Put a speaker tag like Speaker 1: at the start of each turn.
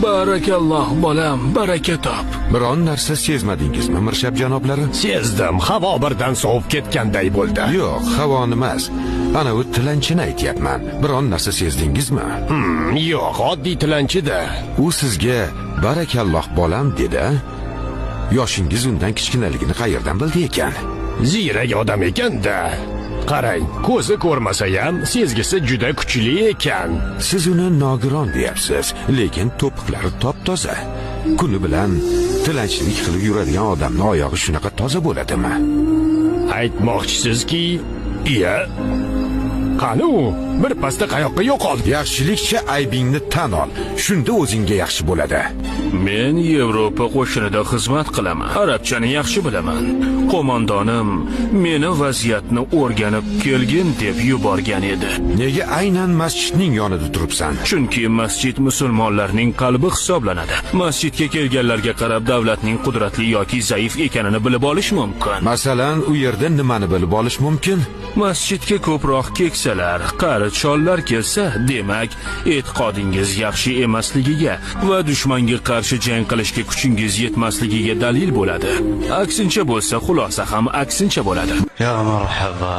Speaker 1: Barakalloh bolam, baraka top.
Speaker 2: Biron narsa sezmadingizmi, Mirshab janoblari?
Speaker 3: Sezdim, havo birdan sovib ketganday bo'ldi.
Speaker 2: Yo'q, havoni emas. Ana u tilanchini aytyapman. Biron narsa sezdingizmi?
Speaker 3: Yo'q, oddiy tilanchida.
Speaker 2: U sizga barakalloh bolam dedi. Yoshingiz undan kichkinaligini qayerdan bildi ekan?
Speaker 3: Ziyrak odam ekan-da. Qarang, ko'zi ko'rmasa ham sezgisi juda kuchli ekan.
Speaker 2: Siz uni nogiron deyapsiz, lekin to'piqlari top-toza. Kuni bilan tilanchilik qilib yuradigan odamning oyog'i shunaqa toza bo'ladimi?
Speaker 3: Aytmoqchisizki, iya. Qani u bir pasda qayoqqa yo'qoldi?
Speaker 2: Yaxshilikcha aybingni tan ol. Shunda o'zingga yaxshi bo'ladi.
Speaker 1: Men Yevropa qo'shinida xizmat qilaman. Arabchani yaxshi bilaman. Qo'mondonim meni vaziyatni o'rganib kelgin deb yuborgan edi.
Speaker 2: Nega aynan masjidning yonida turibsan?
Speaker 1: Chunki masjid musulmonlarning qalbi hisoblanadi. Masjidga kelganlarga qarab davlatning qudratli yoki zaif ekanini bilib olish mumkin.
Speaker 2: Masalan, u yerda nimani bilib olish mumkin?
Speaker 1: Masjidga ko'proq keksalar, qari chollar kelsa, demak, e'tiqodingiz yaxshi emasligiga va dushmanga qarshi jang qilishga kuchingiz yetmasligiga dalil bo'ladi. Aksincha bo'lsa, xulosa ham aksincha bo'ladi.
Speaker 4: Ya marhaba.